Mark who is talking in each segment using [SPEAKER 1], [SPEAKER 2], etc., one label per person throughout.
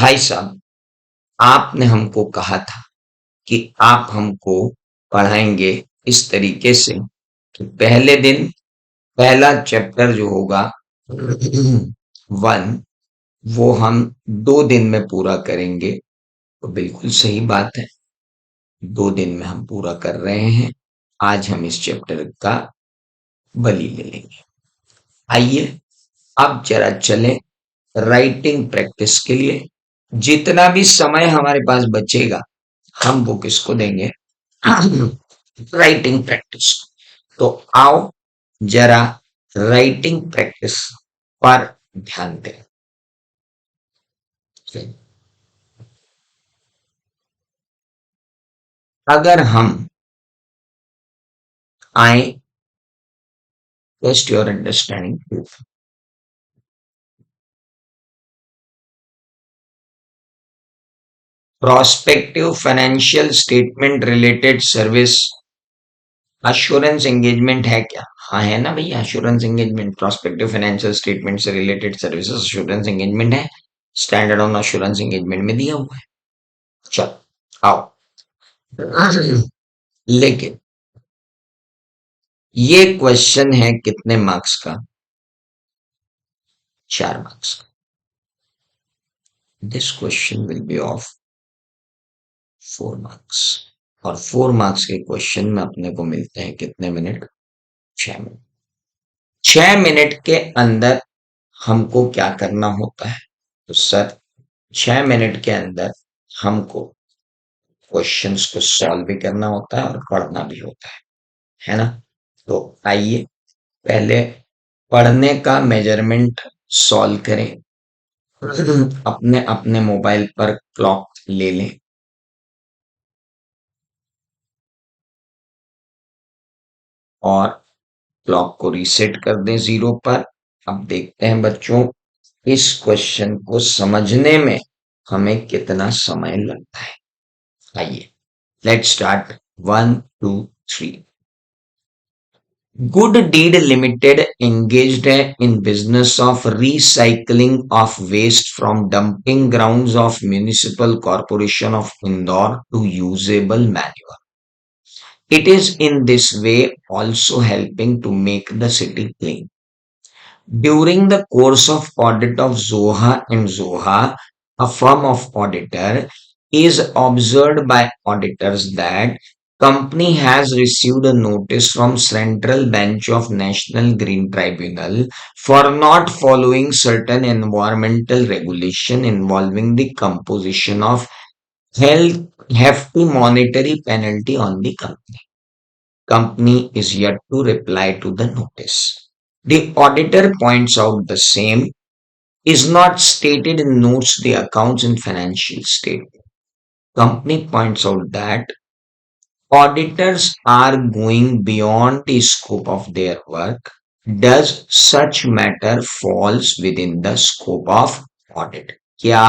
[SPEAKER 1] भाई साहब, आपने हमको कहा था कि आप हमको पढ़ाएंगे इस तरीके से कि पहले दिन पहला चैप्टर जो होगा वन, वो हम 2 दिन में पूरा करेंगे। तो बिल्कुल सही बात है, 2 दिन में हम पूरा कर रहे हैं। आज हम इस चैप्टर का बली ले लेंगे। आइए अब जरा चलें राइटिंग प्रैक्टिस के लिए। जितना भी समय हमारे पास बचेगा हम वो किसको देंगे? Writing practice. तो आओ जरा राइटिंग प्रैक्टिस पर ध्यान दें। अगर हम आए test your understanding, prospective financial statement related service assurance engagement है क्या? हाँ है ना भैया, assurance engagement prospective financial statement से रिलेटेड सर्विसेज अश्योरेंस एंगेजमेंट है। स्टैंडर्ड ऑन अश्योरेंस एंगेजमेंट में दिया हुआ है। चलो आओ। लेकिन ये क्वेश्चन है कितने मार्क्स का? 4 मार्क्स का। This question will be of 4 marks. और 4 मार्क्स के क्वेश्चन में अपने को मिलते हैं कितने मिनट? 6 मिनट। 6 मिनट के अंदर हमको क्या करना होता है? तो सर 6 मिनट के अंदर हमको क्वेश्चंस को सॉल्व भी करना होता है और पढ़ना भी होता है ना? तो आइए पहले पढ़ने का मेजरमेंट सॉल्व करें। अपने अपने मोबाइल पर क्लॉक ले लें और क्लॉक को रीसेट कर दें 0 पर। अब देखते हैं बच्चों, इस क्वेश्चन को समझने में हमें कितना समय लगता है। आइए let's start. 1 2 3। Good Deed Limited engaged in business of recycling of waste from dumping grounds of Municipal Corporation of Indore to usable manure. It is in this way also helping to make the city clean. During the course of audit of Zoha and Zoha, a firm of auditor is observed by auditors that company has received a notice from Central Bench of National Green Tribunal for not following certain environmental regulation involving the composition of health hefty monetary penalty on the company. Company is yet to reply to the notice. The auditor points out the same is not stated in notes the accounts and financial statement. Company points out that auditors are going beyond the scope of their work. Does such matter falls within the scope of audit? क्या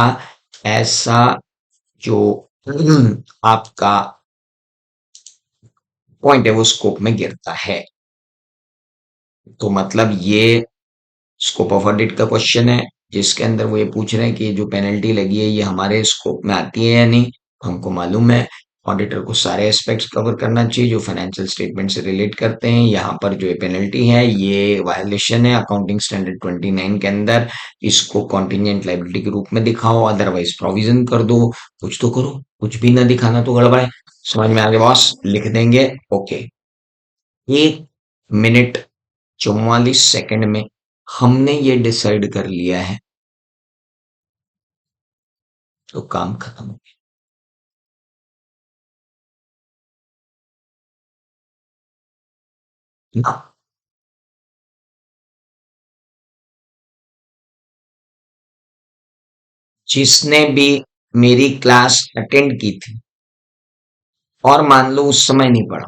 [SPEAKER 1] ऐसा जो आपका point है वो scope में गिरता है? तो मतलब ये स्कोप ऑफ ऑडिट का क्वेश्चन है जिसके अंदर वो ये पूछ रहे हैं कि जो पेनल्टी लगी है ये हमारे स्कोप में आती है या नहीं। हमको मालूम है ऑडिटर को सारे एस्पेक्ट्स कवर करना चाहिए जो फाइनेंशियल स्टेटमेंट से रिलेट करते हैं। यहाँ पर जो पेनल्टी है ये वायलेशन है अकाउंटिंग स्टैंडर्ड 29 के अंदर। इसको कॉन्टिजेंट लायबिलिटी के रूप में दिखाओ, अदरवाइज प्रोविजन कर दो। कुछ तो करो, कुछ भी ना दिखाना तो गड़बड़ है। समझ में आ गया बॉस? लिख देंगे ओके। 1 मिनट 44 सेकंड में हमने ये डिसाइड कर लिया है तो काम खत्म हो गया ना। जिसने भी मेरी क्लास अटेंड की थी और मान लो उस समय नहीं पढ़ा,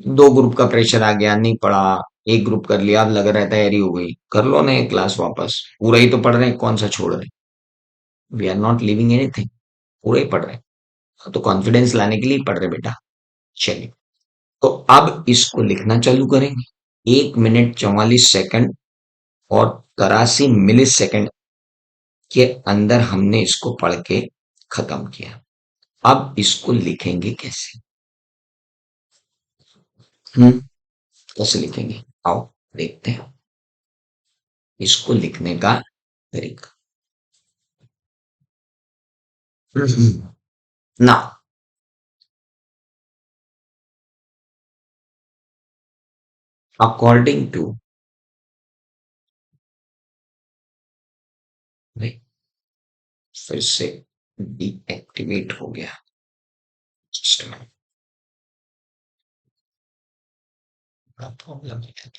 [SPEAKER 1] 2 ग्रुप का प्रेशर आ गया, नहीं पढ़ा, एक ग्रुप कर लिया, अब लग रहा है तैयारी हो गई, कर लो ना ये क्लास वापस। पूरा ही तो पढ़ रहे हैं, कौन सा छोड़ रहे हैं? We are not leaving anything, पूरा ही पढ़ रहे हैं। तो कॉन्फिडेंस लाने के लिए पढ़ रहे बेटा। चलिए तो अब इसको लिखना चालू करेंगे। 1 मिनट 44 सेकंड और 83 मिली सेकंड के अंदर हमने इसको पढ़ के खत्म किया। अब इसको लिखेंगे कैसे? हम्म कैसे लिखेंगे? आओ देखते हैं इसको लिखने का तरीका। ना, अकॉर्डिंग टू, फिर से डीएक्टिवेट हो गया सिस्टम में, बड़ा प्रॉब्लम है।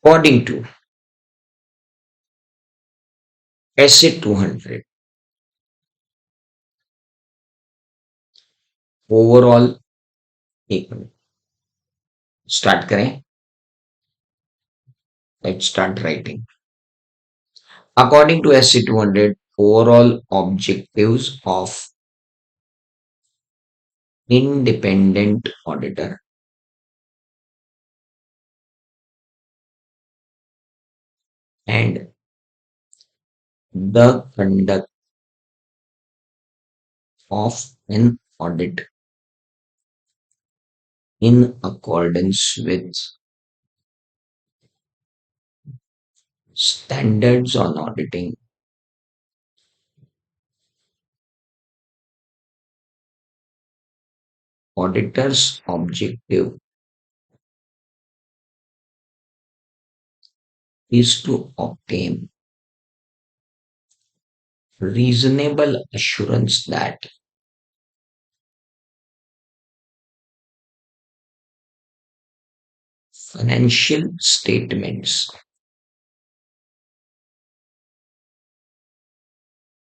[SPEAKER 1] अकॉर्डिंग टू ऐसे 200 ओवरऑल, एक मिनट स्टार्ट करें। Let's start writing. According to SC200, overall objectives of independent auditor and the conduct of an audit in accordance with standards on auditing. Auditor's objective is to obtain reasonable assurance that financial statements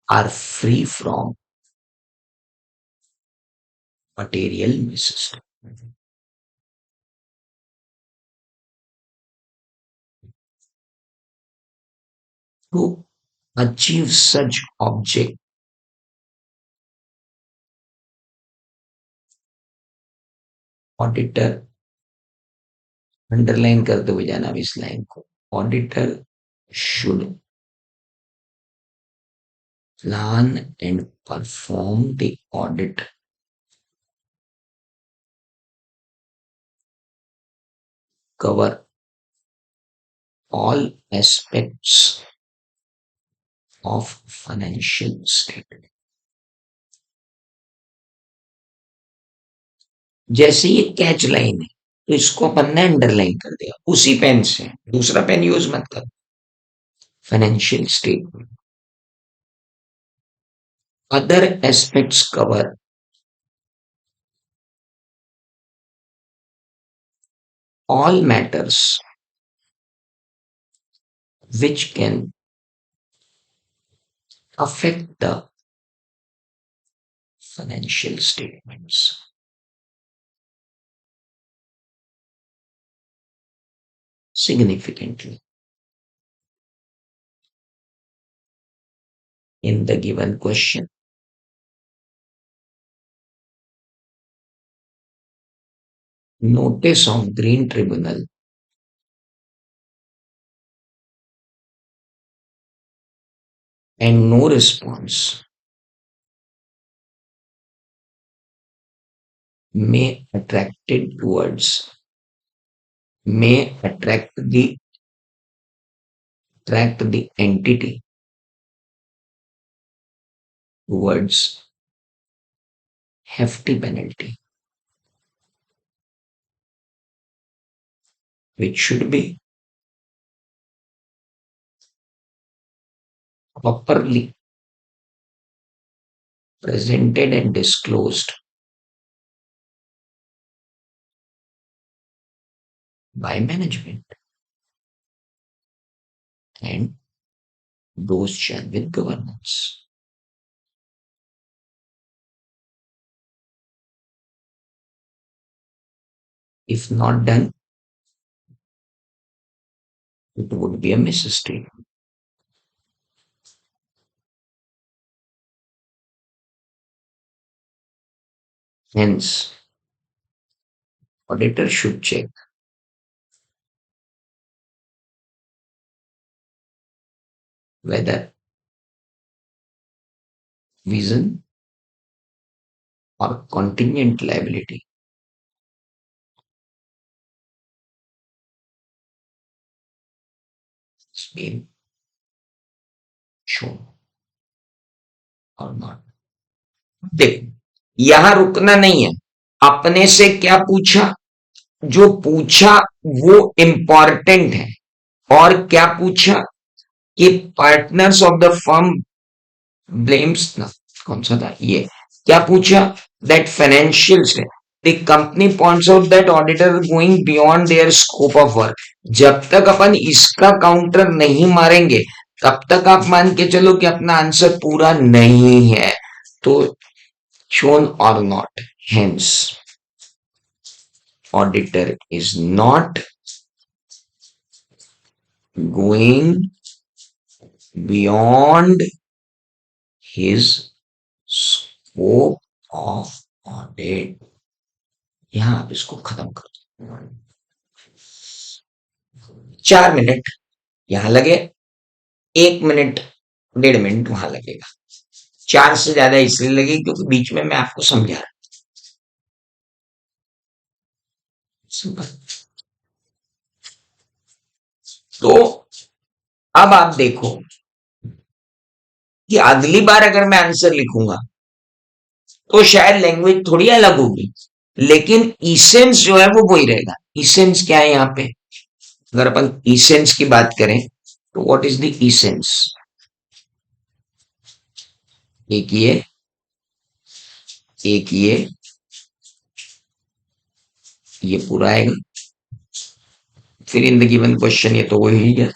[SPEAKER 1] are free from material misses. To achieve such object, auditor, underline करते हुए जाना अब इस line को, auditor should plan and perform the audit, cover all aspects of financial statement। जैसे ये catch line है तो इसको अपन ने अंडरलाइन कर दिया उसी पेन से, दूसरा पेन यूज मत कर। Financial statement, other aspects cover all matters which can affect the financial statements significantly in the given question. Notice of Green Tribunal and no response may attracted towards may attract the entity towards hefty penalty, which should be properly presented and disclosed by management। and those shall with governance. If not done, it would be a mistake. Hence, auditor should check whether vision or contingent liability has been shown or not. देखो, यहां रुकना नहीं है। अपने से क्या पूछा? जो पूछा वो इंपॉर्टेंट है। और क्या पूछा कि partners of the firm blames ना, कौन सा था ये? क्या पूछा? दैट फाइनेंशियल्स है, the company points out that auditor going beyond their scope of work. जब तक अपन इसका काउंटर नहीं मारेंगे तब तक आप मान के चलो कि अपना आंसर पूरा नहीं है। तो shown or not, hence auditor is not going beyond his scope of audit। यहां आप इसको खत्म कर दो। 4 मिनट यहां लगे, 1 मिनट 1.5 मिनट वहां लगेगा। 4 से ज्यादा इसलिए लगे क्योंकि बीच में मैं आपको समझा रहा। सिंपल। तो अब आप देखो कि अगली बार अगर मैं आंसर लिखूंगा तो शायद लैंग्वेज थोड़ी अलग होगी, लेकिन इसेंस जो है वो वही रहेगा। इसेंस क्या है यहाँ पे? अगर अपन इसेंस की बात करें तो व्हाट इज द इसेंस? एक ये पूरा आएगा, फिर इन द गिवन क्वेश्चन ये तो वही है।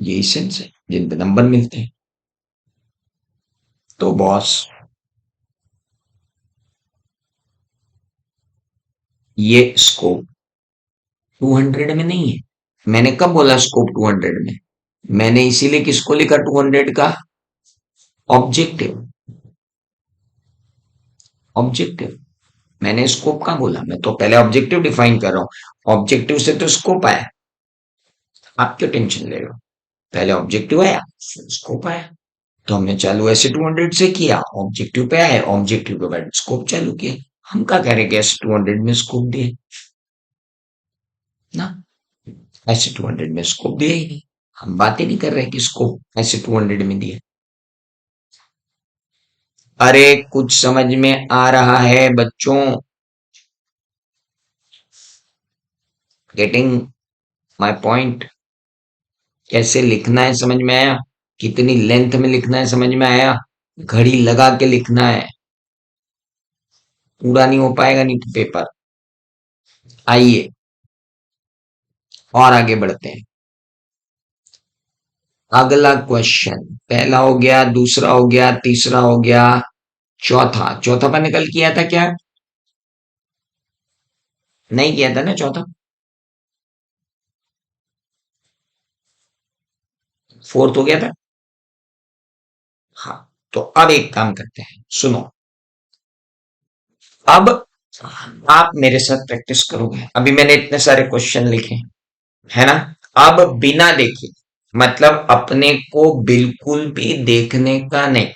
[SPEAKER 1] ये इसेंस है जिन पे नंबर मिलते हैं। तो बॉस, ये स्कोप 200 में नहीं है। मैंने कब बोला स्कोप 200 में? मैंने इसीलिए किसको लिखा 200 का? ऑब्जेक्टिव। ऑब्जेक्टिव। मैंने स्कोप कहाँ बोला? मैं तो पहले ऑब्जेक्टिव डिफाइन कर रहा हूं। ऑब्जेक्टिव से तो स्कोप आया। आप क्यों टेंशन ले रहे हो? पहले ऑब्जेक्टिव आया फिर स्कोप आया। तो हमने चालू ऐसे 200 से किया, ऑब्जेक्टिव पे आए, ऑब्जेक्टिव के बाद स्कोप चालू किया। हम क्या कह रहे हैं? ऐसे 200 में स्कोप दिए ना, ऐसे 200 में स्कोप दिया ही नहीं। हम बात ही नहीं कर रहे कि स्कोप ऐसे 200 में दिए। अरे कुछ समझ में आ रहा है बच्चों? Getting my point? कैसे लिखना है समझ में आया? कितनी लेंथ में लिखना है समझ में आया? घड़ी लगा के लिखना है, पूरा नहीं हो पाएगा नहीं तो पेपर। आइए और आगे बढ़ते हैं। अगला क्वेश्चन, पहला हो गया, दूसरा हो गया, तीसरा हो गया, चौथा। चौथा पर निकल किया था क्या? नहीं किया था ना चौथा? फोर्थ हो गया था। हाँ, तो अब एक काम करते हैं, सुनो। अब आप मेरे साथ प्रैक्टिस करोगे। अभी मैंने इतने सारे क्वेश्चन लिखे, है ना? अब बिना देखे, मतलब अपने को बिल्कुल भी देखने का नहीं।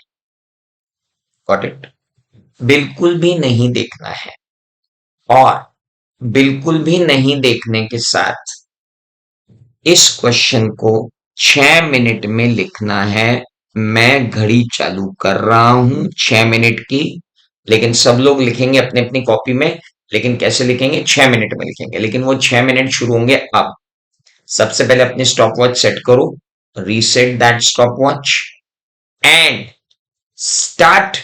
[SPEAKER 1] Got it? बिल्कुल भी नहीं देखना है। और बिल्कुल भी नहीं देखने के साथ इस क्वेश्चन को 6 मिनट में लिखना है। मैं घड़ी चालू कर रहा हूं 6 मिनट की, लेकिन सब लोग लिखेंगे अपनी अपनी कॉपी में। लेकिन कैसे लिखेंगे? 6 मिनट में लिखेंगे, लेकिन वो 6 मिनट शुरू होंगे अब। सबसे पहले अपनी स्टॉप वॉच सेट करो, reset that stop watch and start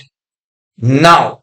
[SPEAKER 1] now.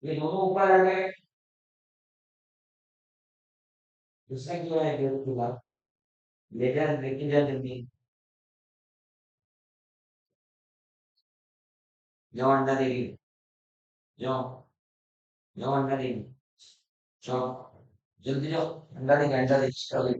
[SPEAKER 1] ये दोनों ऊपर आ गए। इसमें क्यों है फिर उसके बाद? ले जा, लेके जा जल्दी। जाओ अंडा दे रही। जाओ। जाओ अंडा दे। जाओ। जल्दी जाओ। अंडा दे, अंडा दे, चलो।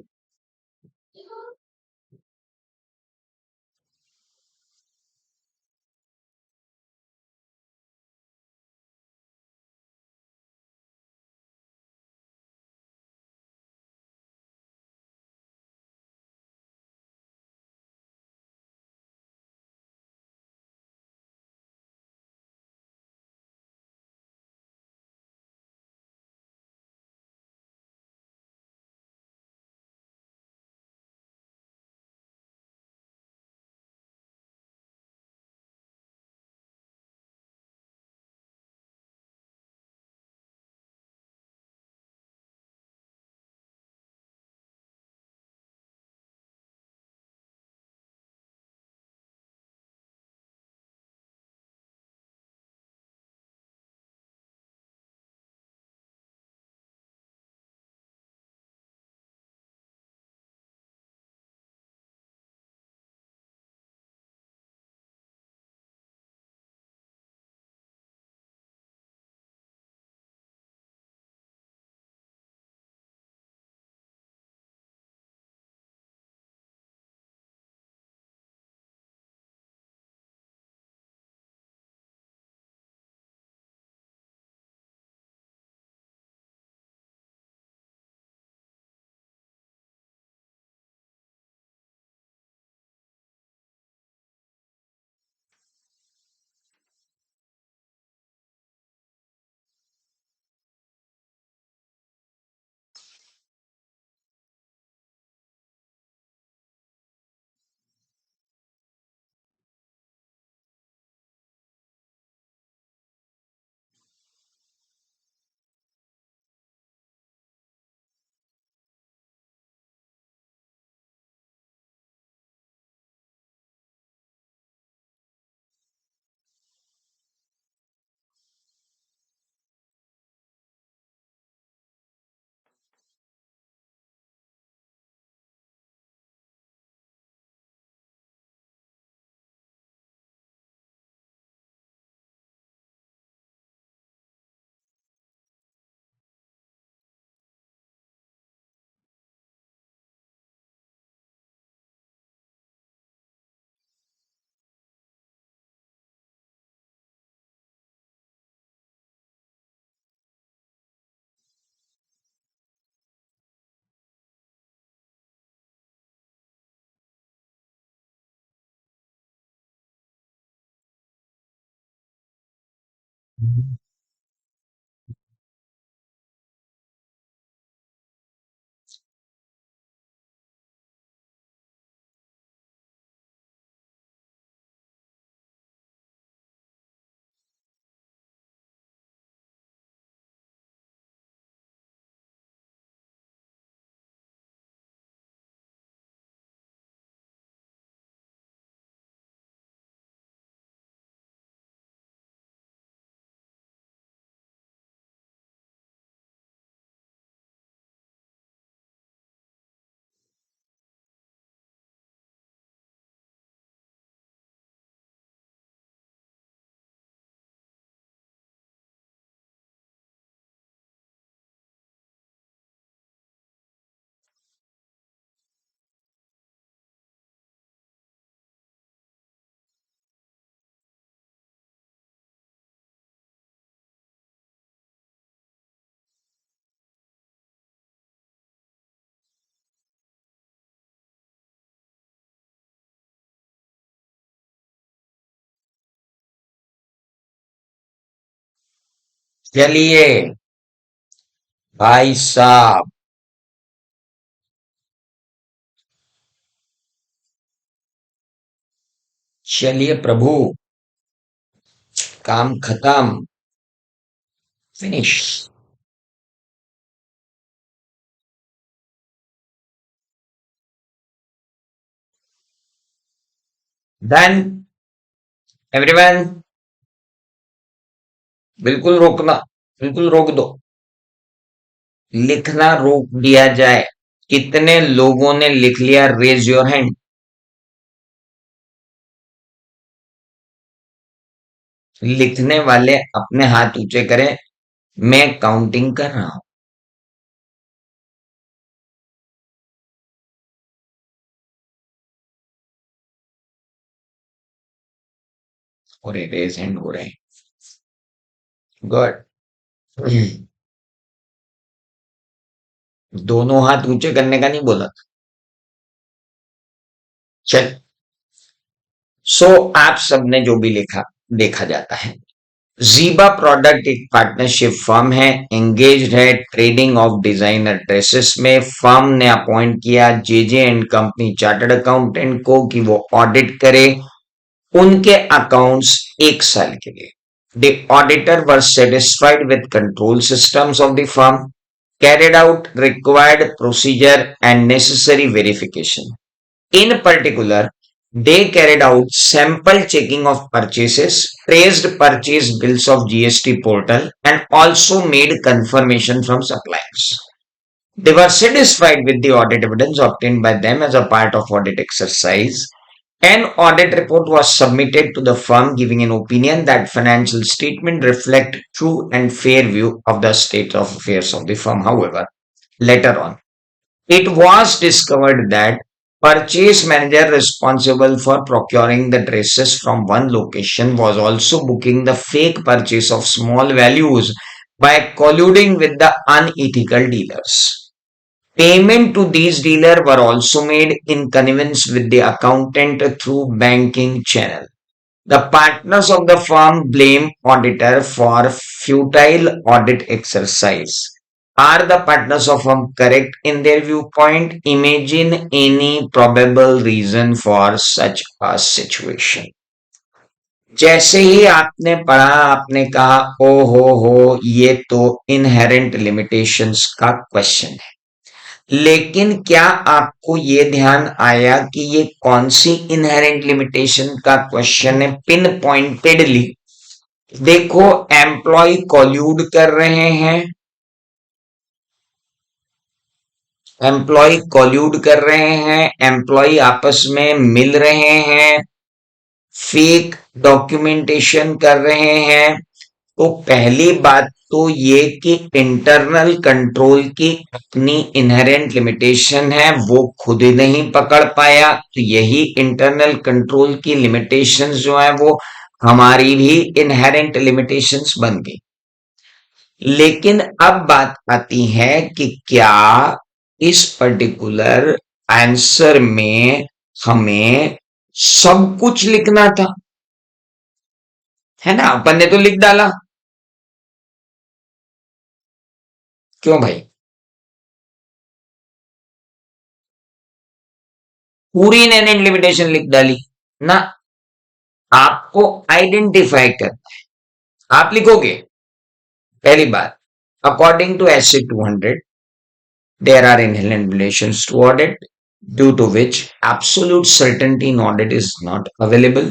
[SPEAKER 1] चलिए भाई साहब, चलिए प्रभु, काम खत्म, फिनिश। देन एवरीवन, बिल्कुल रोकना। बिल्कुल रोक दो, लिखना रोक दिया जाए। कितने लोगों ने लिख लिया? Raise your hand. लिखने वाले अपने हाथ ऊंचे करें, मैं काउंटिंग कर रहा हूं। और रेज हैंड हो रहे हैं। गुड। दोनों हाथ ऊंचे करने का नहीं बोला था। चल, सो आप सबने जो भी लिखा देखा जाता है। जीबा प्रोडक्ट एक पार्टनरशिप फर्म है, एंगेज्ड है ट्रेडिंग ऑफ डिजाइनर ड्रेसेस में। फर्म ने अपॉइंट किया JJ and company chartered accountant को कि वो ऑडिट करे उनके अकाउंट्स 1 साल के लिए। The auditor was satisfied with control systems of the firm, carried out required procedure and necessary verification. In particular, they carried out sample checking of purchases, traced purchase bills of GST portal, and also made confirmation from suppliers. They were satisfied with the audit evidence obtained by them as a part of audit exercise. An audit report was submitted to the firm giving an opinion that financial statement reflect true and fair view of the state of affairs of the firm. However, later on, it was discovered that purchase manager responsible for procuring the dresses from one location was also booking the fake purchase of small values by colluding with the unethical dealers. Payment to these dealers were also made in connivance with the accountant through banking channel. The partners of the firm blame auditor for futile audit exercise. Are the partners of firm correct in their viewpoint? Imagine any probable reason for such a situation. जैसे ही आपने पढ़ा आपने कहा ओ हो ये तो inherent limitations का question है। लेकिन क्या आपको ये ध्यान आया कि ये कौन सी इनहेरेंट लिमिटेशन का क्वेश्चन है पिन पॉइंटेडली? देखो, एम्प्लॉय कॉल्यूड कर रहे हैं, एम्प्लॉय कॉल्यूड कर रहे हैं, एम्प्लॉय आपस में मिल रहे हैं, फेक डॉक्यूमेंटेशन कर रहे हैं। तो पहली बात तो ये कि इंटरनल कंट्रोल की अपनी इनहेरेंट लिमिटेशन है, वो खुद ही नहीं पकड़ पाया, तो यही इंटरनल कंट्रोल की लिमिटेशंस जो है वो हमारी भी इनहेरेंट लिमिटेशंस बन गई। लेकिन अब बात आती है कि क्या इस पर्टिकुलर आंसर में हमें सब कुछ लिखना था? है ना, अपन ने तो लिख डाला। क्यों भाई? पूरी इनहेरेंट लिमिटेशन लिख डाली ना? आपको आइडेंटिफाई करना है। आप लिखोगे पहली बात, according to S 200 there are inherent relations to audit due to which absolute certainty in audit is not available.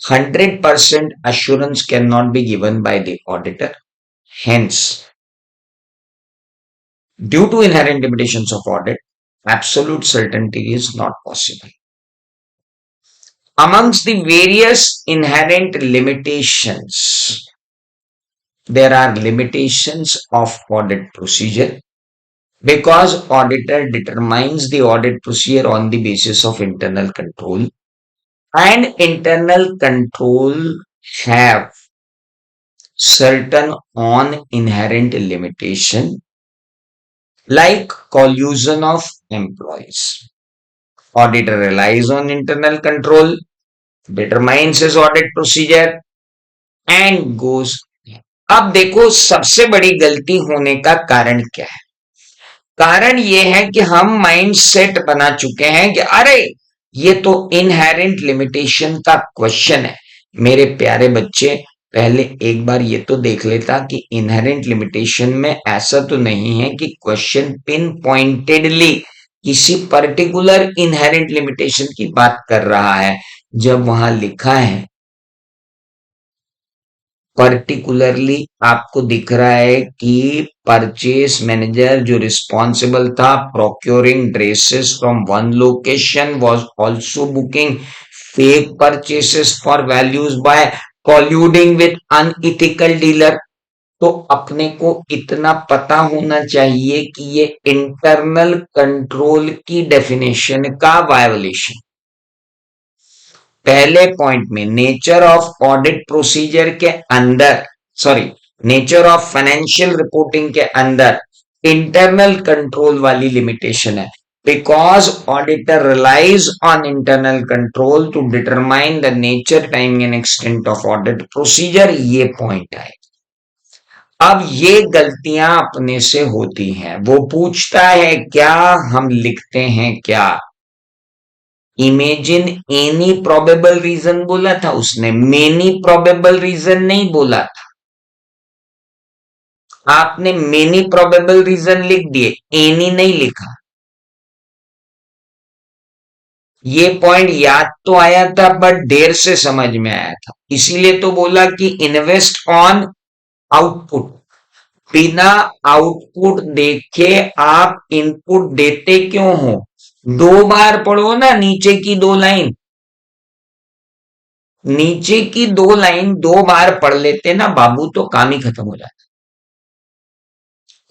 [SPEAKER 1] 100% assurance cannot be given by the auditor. Hence, due to inherent limitations of audit, absolute certainty is not possible. Amongst the various inherent limitations, there are limitations of audit procedure because auditor determines the audit procedure on the basis of internal control, and internal control have certain on inherent limitation like collusion of employees. Auditor relies on internal control, determines his audit procedure and goes। अब देखो सबसे बड़ी गलती होने का कारण क्या है? कारण यह है कि हम माइंड सेट बना चुके हैं कि अरे ये तो इनहेरेंट लिमिटेशन का क्वेश्चन है। मेरे प्यारे बच्चे, पहले एक बार ये तो देख लेता कि इनहेरेंट लिमिटेशन में ऐसा तो नहीं है कि क्वेश्चन पिन पॉइंटेडली किसी पर्टिकुलर इनहेरेंट लिमिटेशन की बात कर रहा है। जब वहां लिखा है पर्टिकुलरली आपको दिख रहा है कि परचेस मैनेजर जो रिस्पॉन्सिबल था procuring dresses from one location was also booking fake purchases for values by colluding with unethical dealer. तो अपने को इतना पता होना चाहिए कि ये इंटरनल कंट्रोल की डेफिनेशन का वायोलेशन। पहले पॉइंट में नेचर ऑफ ऑडिट प्रोसीजर के अंदर, sorry, nature of financial reporting के अंदर इंटरनल कंट्रोल वाली लिमिटेशन है। Because auditor relies on internal control to determine the nature, timing and extent of audit procedure, ये पॉइंट है। अब ये गलतियां अपने से होती हैं। वो पूछता है क्या, हम लिखते हैं क्या। इमेजिन एनी प्रोबेबल रीजन बोला था उसने, मेनी प्रोबेबल रीजन नहीं बोला था। आपने मेनी प्रोबेबल रीजन लिख दिए, एनी नहीं लिखा। ये पॉइंट याद तो आया था बट देर से समझ में आया था, इसीलिए तो बोला कि इन्वेस्ट ऑन आउटपुट। बिना आउटपुट देखे आप इनपुट देते क्यों हो? दो बार पढ़ो ना नीचे की दो लाइन। नीचे की दो लाइन दो बार पढ़ लेते ना बाबू तो काम ही खत्म हो जाता,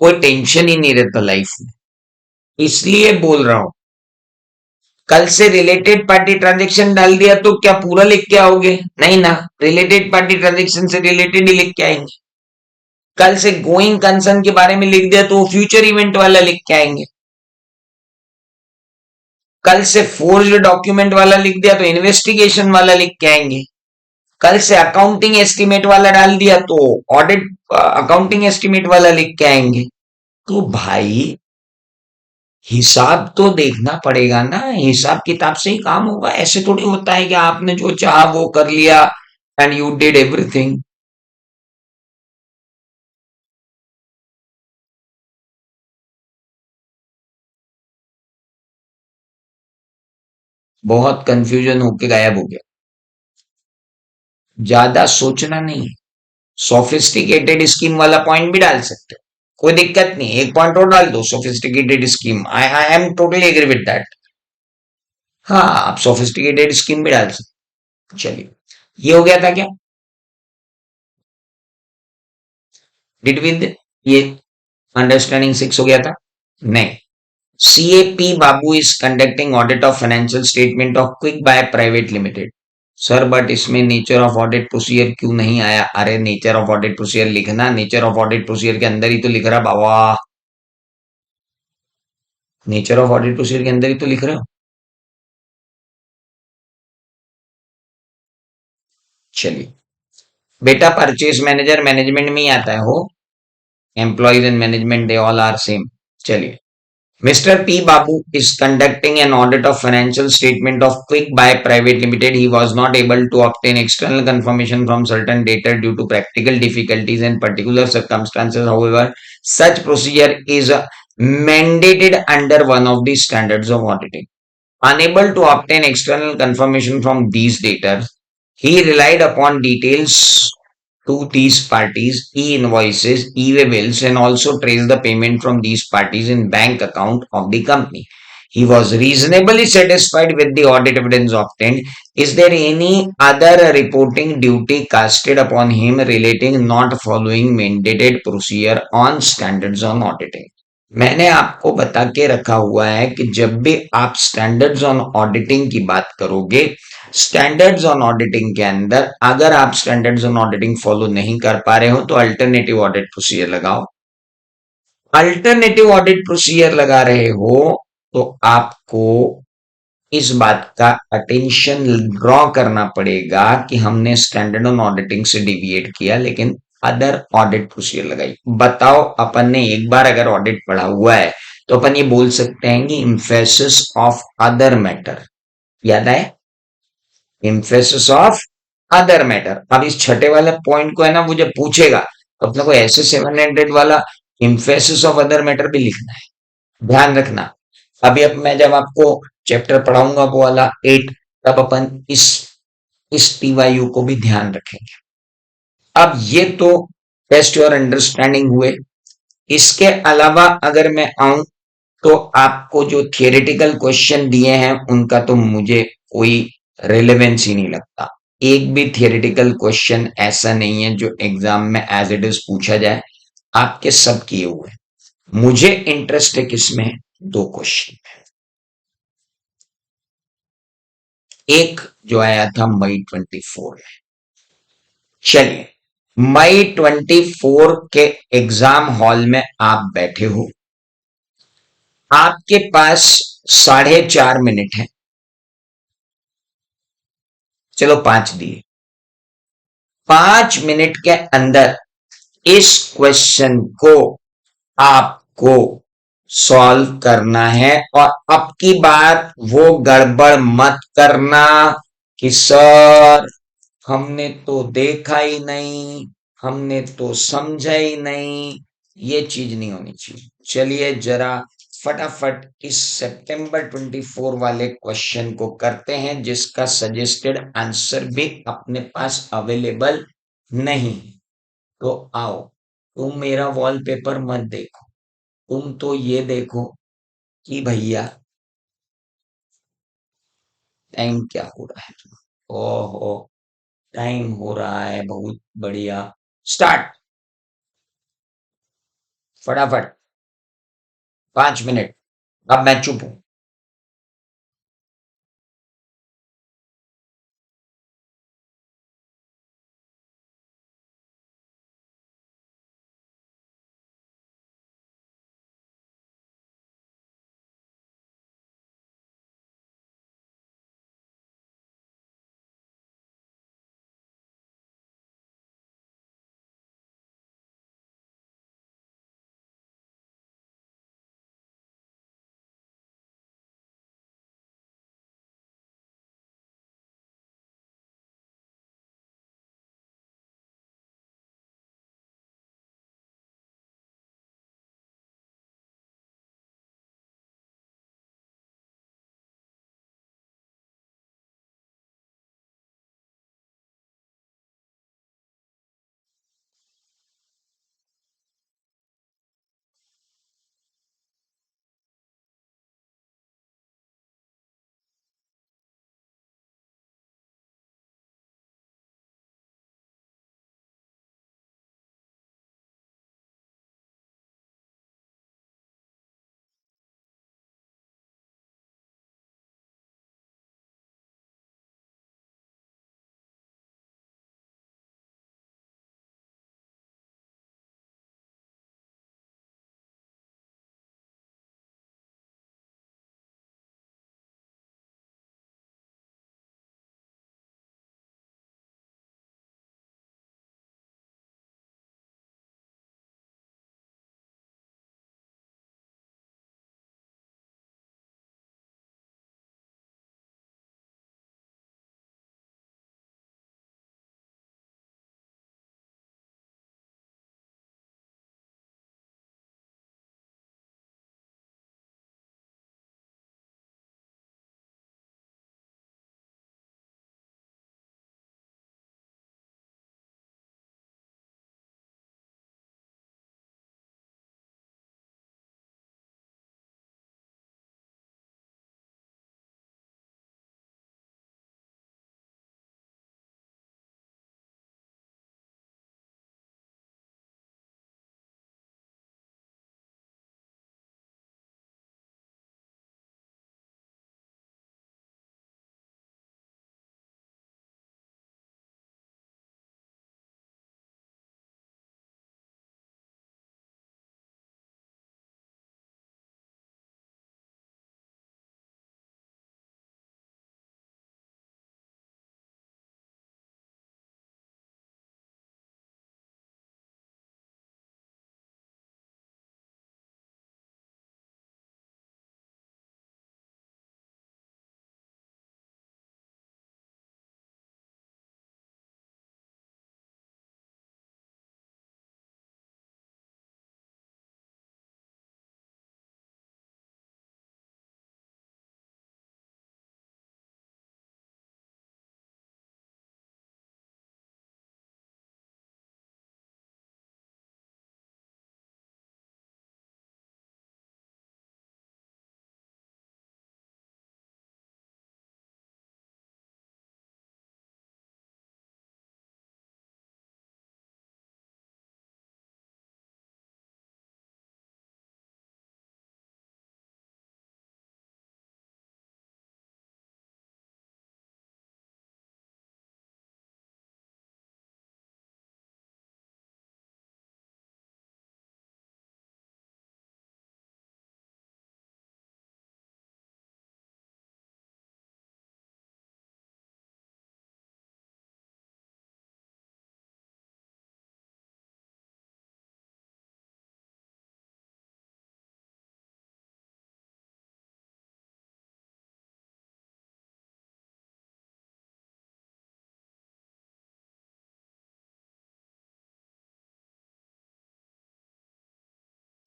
[SPEAKER 1] कोई टेंशन ही नहीं रहता लाइफ में। इसलिए बोल रहा हूं, कल से रिलेटेड पार्टी ट्रांजेक्शन डाल दिया तो क्या पूरा लिख के आओगे? नहीं ना, रिलेटेड पार्टी ट्रांजेक्शन से रिलेटेड ही लिख के आएंगे। कल से गोइंग कंसर्न के बारे में लिख दिया तो फ्यूचर इवेंट वाला लिख के आएंगे। कल से फोर्ज्ड डॉक्यूमेंट वाला लिख दिया तो इन्वेस्टिगेशन वाला लिख के आएंगे। कल से अकाउंटिंग एस्टिमेट वाला डाल दिया तो ऑडिट अकाउंटिंग एस्टिमेट वाला लिख के आएंगे। तो भाई हिसाब तो देखना पड़ेगा ना, हिसाब किताब से ही काम होगा। ऐसे थोड़ी होता है कि आपने जो चाहा वो कर लिया एंड यू डिड एवरीथिंग। बहुत कंफ्यूजन होके गायब हो गया। ज्यादा सोचना नहीं है। सोफिस्टिकेटेड स्कीम वाला पॉइंट भी डाल सकते हो, कोई दिक्कत नहीं, एक पॉइंट और डाल दो sophisticated scheme. I am totally agree with that. हाँ, आप सोफिस्टिकेटेड स्कीम भी डाल सकते हो। चलिए, ये हो गया था क्या? डिड विद ये अंडरस्टैंडिंग 6 हो गया था? नहीं। CAP Babu is conducting audit of financial statement of quick by private limited. Sir but इसमें नेचर ऑफ ऑडिट प्रोसीजर क्यों नहीं आया? अरे नेचर ऑफ ऑडिट प्रोसीजर लिखना, नेचर ऑफ ऑडिट प्रोसीजर के अंदर ही तो लिख रहा बाबा। नेचर ऑफ ऑडिट प्रोसीजर के अंदर ही तो लिख रहे हो। चलिए बेटा, परचेज मैनेजर मैनेजमेंट में ही आता है हो। Employees and management they all are same. चलिए, Mr. P. Babu is conducting an audit of financial statement of Quick Buy Private Limited. He was not able to obtain external confirmation from certain data due to practical difficulties and particular circumstances. However, such procedure is mandated under one of the standards of auditing. Unable to obtain external confirmation from these data, he relied upon details to these parties, e-invoices, e-way bills, and also traced the payment from these parties in bank account of the company. He was reasonably satisfied with the audit evidence obtained. Is there any other reporting duty casted upon him relating not following mandated procedure on standards on auditing? मैंने आपको बता के रखा हुआ है कि जब भी आप स्टैंडर्ड्स ऑन ऑडिटिंग की बात करोगे, स्टैंडर्ड्स ऑन ऑडिटिंग के अंदर अगर आप स्टैंडर्ड्स ऑन ऑडिटिंग फॉलो नहीं कर पा रहे हो तो अल्टरनेटिव ऑडिट प्रोसीजर लगाओ। अल्टरनेटिव ऑडिट प्रोसीजर लगा रहे हो तो आपको इस बात का अटेंशन ड्रॉ करना पड़ेगा कि हमने स्टैंडर्ड ऑन ऑडिटिंग से डिविएट किया लेकिन अदर ऑडिट प्रोसीजर लगाई। बताओ, अपन ने एक बार अगर ऑडिट पढ़ा हुआ है तो अपन ये बोल सकते हैं कि इम्फेसिस ऑफ अदर मैटर। याद है? Emphasis of other matter. अब इस छठे वाले पॉइंट को है ना, वो जब पूछेगा तो अपने को ऐसे 700 वाला इम्फेसिस ऑफ अदर मैटर भी लिखना है। ध्यान रखना, अभी अब मैं जब आपको चैप्टर पढ़ाऊंगा वो वाला 8, तब अपन इस TYU को भी ध्यान रखेंगे। अब ये तो टेस्ट योर अंडरस्टैंडिंग हुए। इसके अलावा अगर मैं आऊं तो आपको जो थियोरेटिकल क्वेश्चन दिए हैं उनका तो मुझे कोई रिलेवेंस ही नहीं लगता। एक भी थियोरेटिकल क्वेश्चन ऐसा नहीं है जो एग्जाम में एज इट इज पूछा जाए। आपके सब किए हुए हैं। मुझे इंटरेस्ट है किसमें? दो क्वेश्चन में। एक जो आया था मई 24 में। चलिए, मई 24 के एग्जाम हॉल में आप बैठे हो। आपके पास 4.5 मिनट है। चलो 5 दिए। 5 मिनट के अंदर इस क्वेश्चन को आपको सॉल्व करना है। और अब की बार वो गड़बड़ मत करना कि सर हमने तो देखा ही नहीं, हमने तो समझा ही नहीं। ये चीज नहीं होनी चाहिए। चलिए जरा फटाफट इस September 24 वाले क्वेश्चन को करते हैं जिसका सजेस्टेड आंसर भी अपने पास अवेलेबल नहीं। तो आओ, तुम मेरा वॉलपेपर मत देखो, तुम तो ये देखो कि भैया टाइम क्या हो रहा है। ओहो, टाइम हो रहा है बहुत बढ़िया। स्टार्ट, फटाफट। 5 मिनट। अब मैं चुप हूं।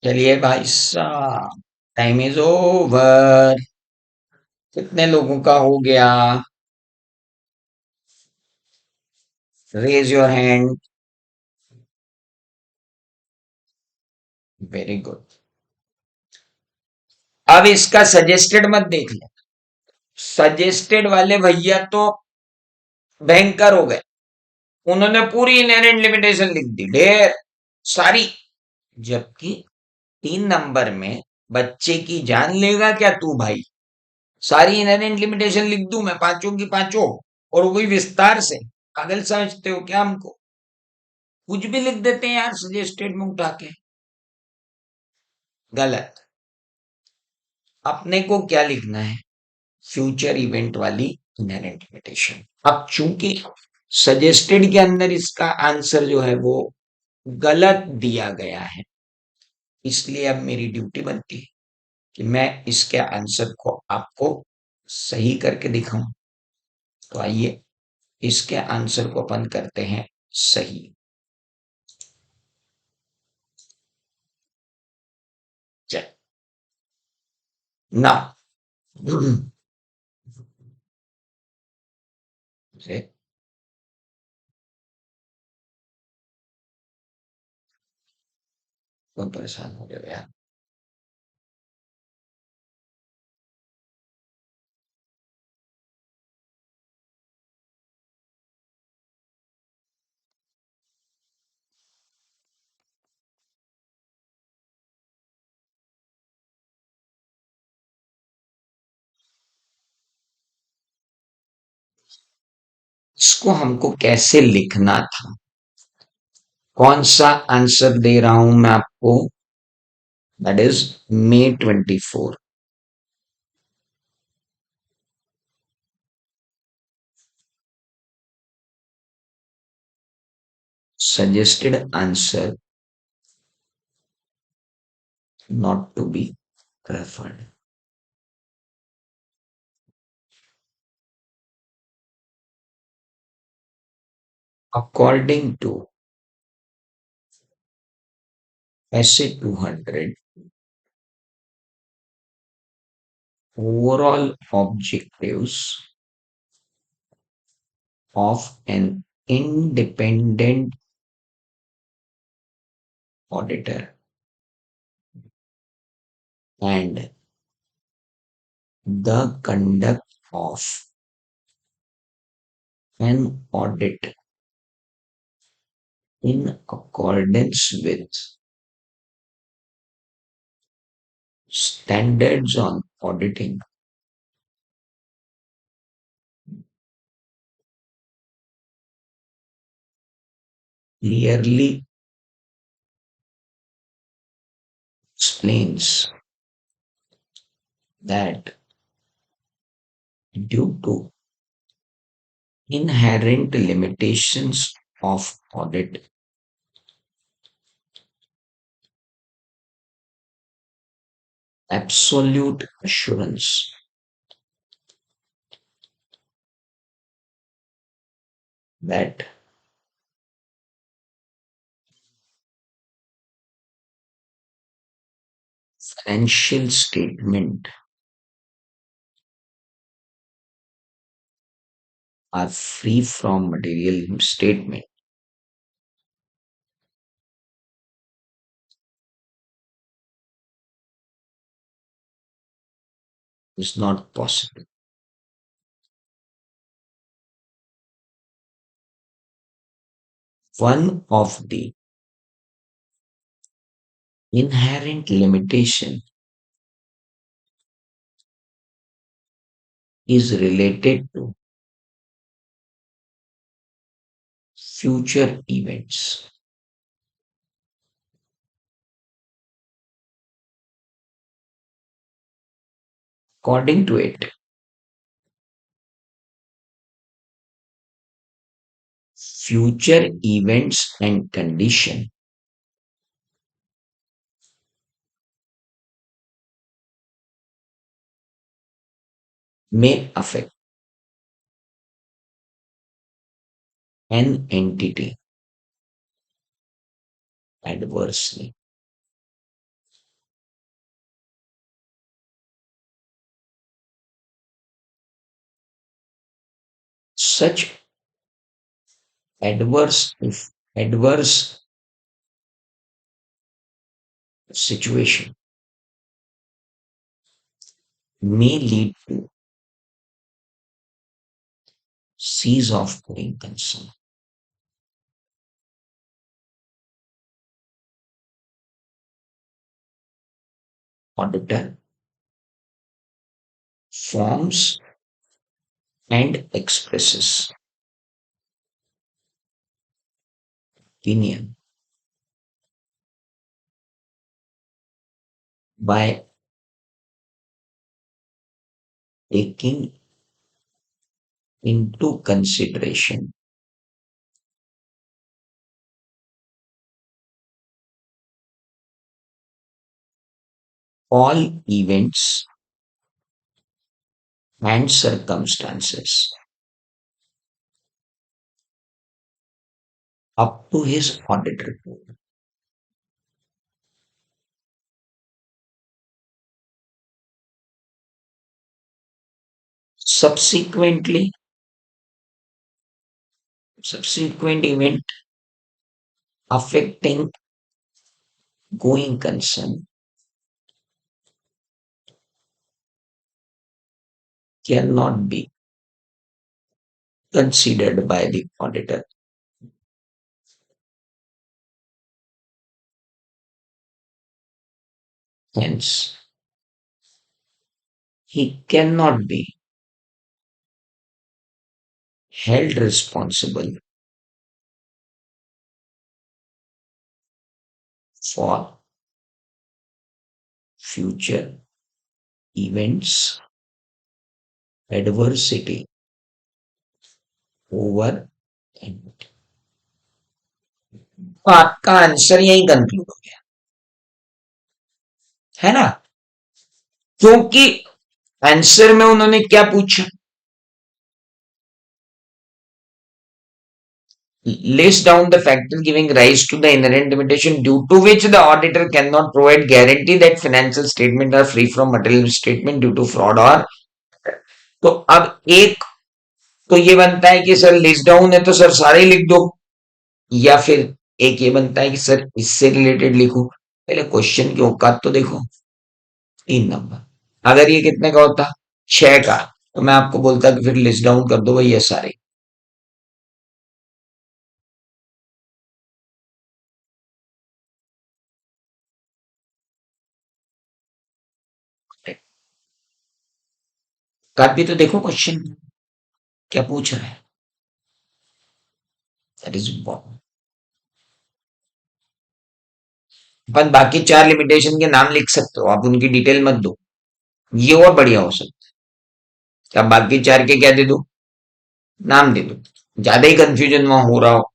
[SPEAKER 1] चलिए भाई साहब, टाइम इज ओवर। कितने लोगों का हो गया? Raise your hand. Very good. अब इसका सजेस्टेड मत देख ले। सजेस्टेड वाले भैया तो भयंकर हो गए। उन्होंने पूरी इनहेरेंट लिमिटेशन लिख दी, ढेर सारी। जबकि 3 नंबर में बच्चे की जान लेगा क्या तू भाई? सारी इनहेरेंट लिमिटेशन लिख दूं मैं, पांचों की पांचों, और वो भी विस्तार से। पागल समझते हो क्या हमको? कुछ भी लिख देते हैं यार सजेस्टेड में उठा के। गलत। अपने को क्या लिखना है? फ्यूचर इवेंट वाली इनहेरेंट लिमिटेशन। अब चूंकि सजेस्टेड के अंदर इसका आंसर जो है वो गलत दिया गया है, इसलिए अब मेरी ड्यूटी बनती है कि मैं इसके आंसर को आपको सही करके दिखाऊं। तो आइए इसके आंसर को अपन करते हैं सही। ना। से कौन परेशान हो गया यार? इसको हमको कैसे लिखना था? कौन सा आंसर दे रहा हूं मैं आपको? That is May 24। Suggested answer not to be preferred according to SA 200 overall objectives of an independent auditor and the conduct of an audit in accordance with standards on auditing clearly explains that due to inherent limitations of audit, absolute assurance that financial statement are free from material misstatement is not possible. One of the inherent limitation is related to future events. According to it, future events and condition may affect an entity adversely. Such adverse situation may lead to cease of going concern. Auditor forms and expresses opinion by taking into consideration all events and circumstances up to his audit report. Subsequently, subsequent event affecting going concern cannot be considered by the auditor. Hence, he cannot be held responsible for future events, adversity over and तो आपका answer यही conclude हो गया है ना क्योंकि answer में उन्होंने क्या पूछा lists down the factors giving rise to the inherent limitation due to which the auditor cannot provide guarantee that financial statements are free from material statement due to fraud or तो अब एक तो ये बनता है कि सर लिस्ट डाउन है तो सर सारे ही लिख दो या फिर एक ये बनता है कि सर इससे रिलेटेड लिखो पहले क्वेश्चन की औकात तो देखो 3 नंबर अगर ये कितने का होता 6 का तो मैं आपको बोलता कि फिर लिस्ट डाउन कर दो भाई ये सारे काट भी तो देखो क्वेश्चन क्या पूछ रहा है दैट इज इम्पोर्टेंट अपन बाकी 4 लिमिटेशन के नाम लिख सकते हो आप उनकी डिटेल मत दो ये और बढ़िया हो सकता है अब बाकी 4 के क्या दे दो नाम दे दो ज्यादा ही कंफ्यूजन वहां हो रहा हो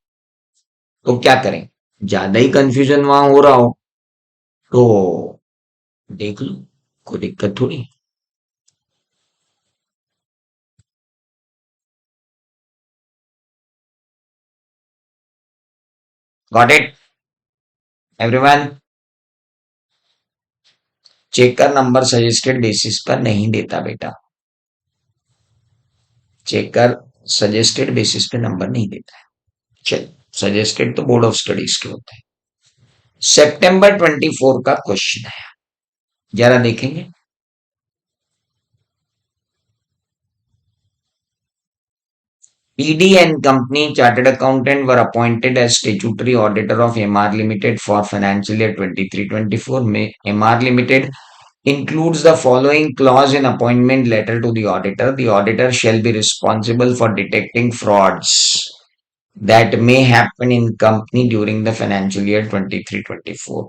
[SPEAKER 1] तो क्या करें ज्यादा ही कंफ्यूजन वहां हो रहा हो तो देख लो कोई दिक्कत थोड़ी got it everyone checker number suggested basis पर नहीं देता बेटा चेकर सजेस्टेड बेसिस पे नंबर नहीं देता है चल सजेस्टेड तो बोर्ड ऑफ स्टडीज के होते हैं सितंबर 24 का क्वेश्चन है जरा देखेंगे PD and Company Chartered Accountant were appointed as statutory auditor of MR Limited for financial year 23-24. May MR Limited includes the following clause in appointment letter to the auditor. The auditor shall be responsible for detecting frauds that may happen in company during the financial year 23-24.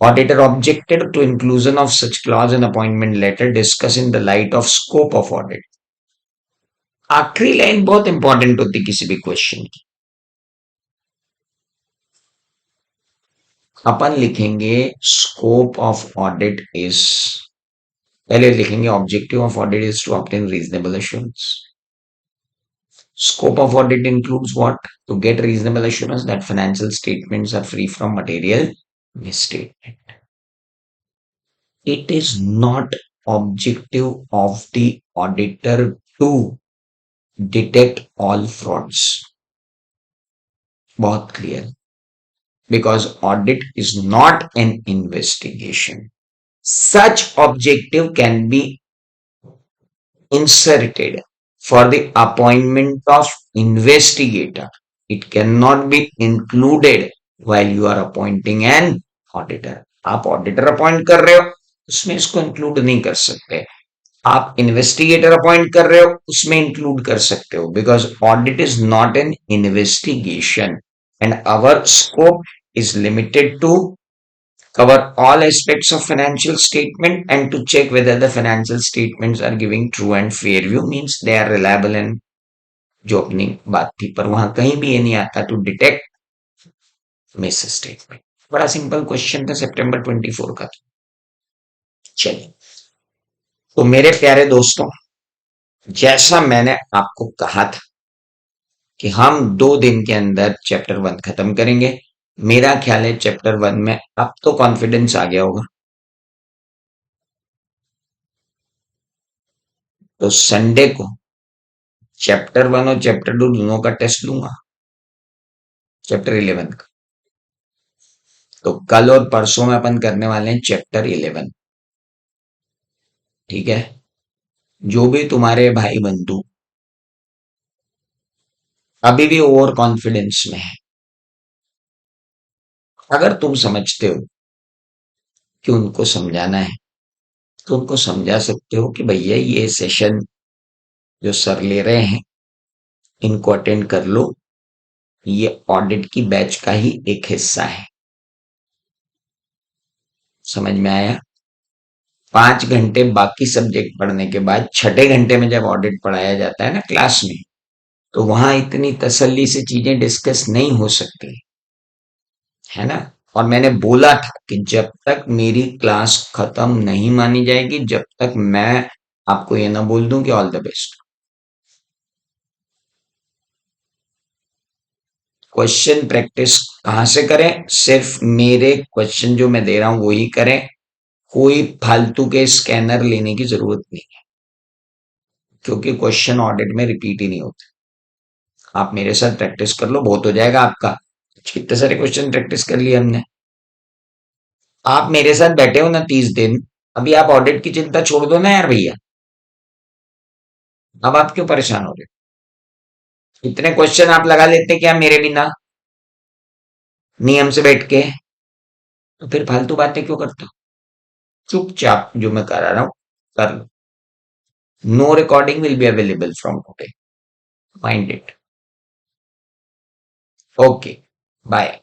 [SPEAKER 1] Auditor objected to inclusion of such clause in appointment letter discussed in the light of scope of audit. आखिरी line बहुत important होती किसी भी question की अपन लिखेंगे scope of audit is पहले लिखेंगे objective of audit is to obtain reasonable assurance scope of audit includes what to get reasonable assurance that financial statements are free from material misstatement it is not objective of the auditor to detect all frauds, बहुत clear, because audit is not an investigation. Such objective can be inserted for the appointment of investigator. It cannot be included while you are appointing an auditor. आप auditor appoint कर रहे हो, उसमें इसको include नहीं कर सकते. आप इन्वेस्टिगेटर अपॉइंट कर रहे हो, उसमें इंक्लूड कर सकते हो, because audit is not an investigation and our scope is limited to cover all aspects of financial statement and to check whether the financial statements are giving true and fair view, means they are reliable. And जो अपनी बात थी, पर वहां कहीं भी ये नहीं आता टू डिटेक्ट मिस स्टेटमेंट. बड़ा सिंपल क्वेश्चन था, सितंबर 24 का था. चलिए, तो मेरे प्यारे दोस्तों, जैसा मैंने आपको कहा था कि हम 2 दिन के अंदर चैप्टर 1 खत्म करेंगे. मेरा ख्याल है चैप्टर 1 में अब तो कॉन्फिडेंस आ गया होगा. तो संडे को चैप्टर 1 और चैप्टर 2 दोनों का टेस्ट लूंगा, चैप्टर 11 का. तो कल और परसों में अपन करने वाले हैं चैप्टर 11. ठीक है. जो भी तुम्हारे भाई बंधु अभी भी ओवर कॉन्फिडेंस में है, अगर तुम समझते हो कि उनको समझाना है, तो उनको समझा सकते हो कि भैया ये सेशन जो सर ले रहे हैं, इनको अटेंड कर लो. ये ऑडिट की बैच का ही एक हिस्सा है. समझ में आया? 5 घंटे बाकी सब्जेक्ट पढ़ने के बाद छठे घंटे में जब ऑडिट पढ़ाया जाता है ना क्लास में, तो वहां इतनी तसल्ली से चीजें डिस्कस नहीं हो सकती, है ना. और मैंने बोला था कि जब तक मेरी क्लास खत्म नहीं मानी जाएगी, जब तक मैं आपको ये ना बोल दूं कि all the best. Question practice कहाँ से करें? सिर्फ मेरे क्वेश्चन जो मैं दे रहा हूं वही करें. कोई फालतू के स्कैनर लेने की जरूरत नहीं है, क्योंकि क्वेश्चन ऑडिट में रिपीट ही नहीं होते. आप मेरे साथ प्रैक्टिस कर लो, बहुत हो जाएगा आपका. कितने सारे क्वेश्चन प्रैक्टिस कर लिए हमने. आप मेरे साथ बैठे हो ना 30 दिन, अभी आप ऑडिट की चिंता छोड़ दो ना यार भैया. अब आप क्यों परेशान हो रहे हो? इतने क्वेश्चन आप लगा लेते क्या मेरे बिना, नियम से बैठ के? तो फिर फालतू बातें क्यों करते हो? चुपचाप जो मैं करा रहा हूं कर लो. No recording will be available from today, mind it. Okay, bye.